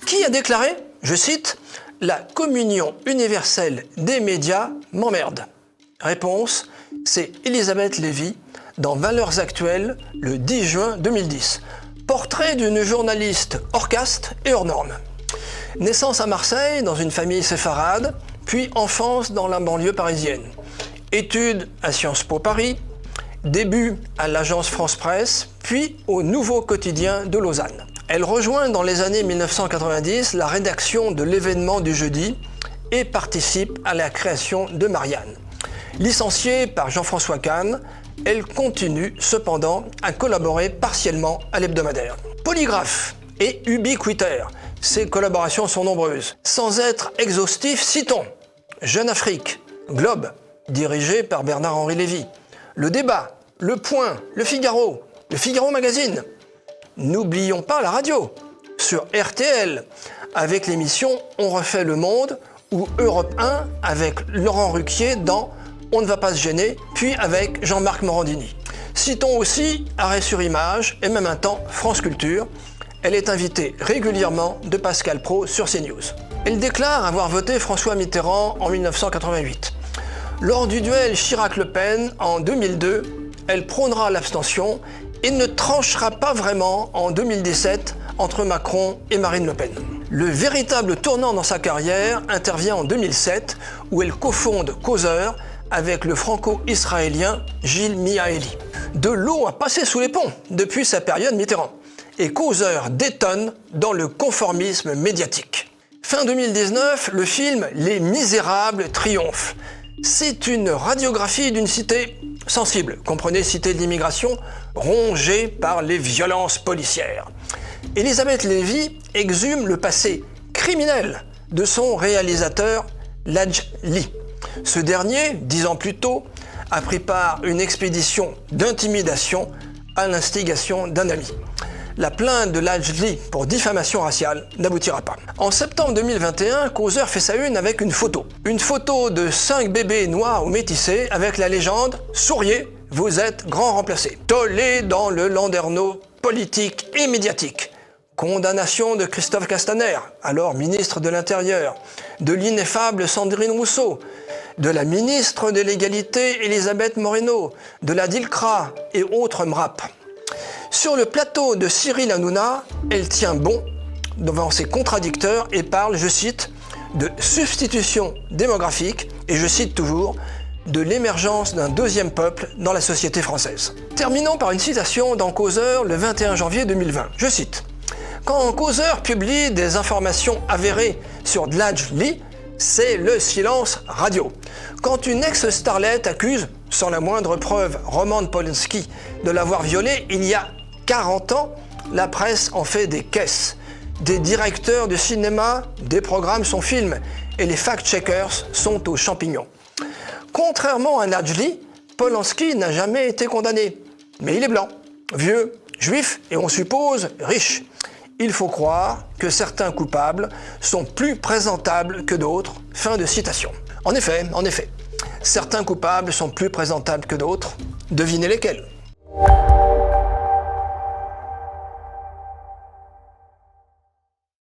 Qui a déclaré, je cite, « La communion universelle des médias m'emmerde ». Réponse, c'est Elisabeth Lévy dans Valeurs actuelles le 10 juin 2010. Portrait d'une journaliste hors caste et hors norme. Naissance à Marseille dans une famille séfarade, puis enfance dans la banlieue parisienne. Études à Sciences Po Paris, début à l'agence France Presse, puis au Nouveau Quotidien de Lausanne. Elle rejoint dans les années 1990 la rédaction de l'Événement du jeudi et participe à la création de Marianne. Licenciée par Jean-François Kahn, elle continue cependant à collaborer partiellement à l'hebdomadaire. Polygraphe et ubiquitaire, ses collaborations sont nombreuses. Sans être exhaustif, citons Jeune Afrique, Globe, dirigé par Bernard-Henri Lévy, Le Débat, Le Point, Le Figaro Magazine. N'oublions pas la radio, sur RTL, avec l'émission On refait le monde, ou Europe 1 avec Laurent Ruquier dans On ne va pas se gêner, puis avec Jean-Marc Morandini. Citons aussi Arrêt sur image et même un temps France Culture. Elle est invitée régulièrement de Pascal Praud sur CNews. Elle déclare avoir voté François Mitterrand en 1988. Lors du duel Chirac-Le Pen en 2002, elle prônera l'abstention et ne tranchera pas vraiment en 2017 entre Macron et Marine Le Pen. Le véritable tournant dans sa carrière intervient en 2007 où elle cofonde Causeur avec le franco-israélien Gilles Mihaeli. De l'eau a passé sous les ponts depuis sa période Mitterrand et Causeur détonne dans le conformisme médiatique. Fin 2019, le film Les Misérables triomphe. C'est une radiographie d'une cité sensible, comprenez cité de l'immigration, rongée par les violences policières. Elisabeth Lévy exhume le passé criminel de son réalisateur Ladjli. Ce dernier, 10 ans plus tôt, a pris part à une expédition d'intimidation à l'instigation d'un ami. La plainte de Ladjli pour diffamation raciale n'aboutira pas. En septembre 2021, Causeur fait sa une avec une photo. Une photo de 5 bébés noirs ou métissés avec la légende « Souriez, vous êtes grand remplacé ». Tollé dans le landerneau politique et médiatique. Condamnation de Christophe Castaner, alors ministre de l'Intérieur, de l'ineffable Sandrine Rousseau, de la ministre de l'Égalité Elisabeth Moreno, de la DILCRA et autres MRAP. Sur le plateau de Cyril Hanouna, elle tient bon devant ses contradicteurs et parle, je cite, de substitution démographique et je cite toujours, de l'émergence d'un deuxième peuple dans la société française. Terminons par une citation dans Causeur le 21 janvier 2020. Je cite, « Quand Causeur publie des informations avérées sur Ladjli, c'est le silence radio. Quand une ex-starlette accuse, sans la moindre preuve, Roman Polanski de l'avoir violée il y a 40 ans, la presse en fait des caisses. Des directeurs de cinéma déprogramment son film et les fact-checkers sont aux champignons. Contrairement à Ladjli, Polanski n'a jamais été condamné. Mais il est blanc, vieux, juif et on suppose riche. Il faut croire que certains coupables sont plus présentables que d'autres. » Fin de citation. En effet, certains coupables sont plus présentables que d'autres. Devinez lesquels.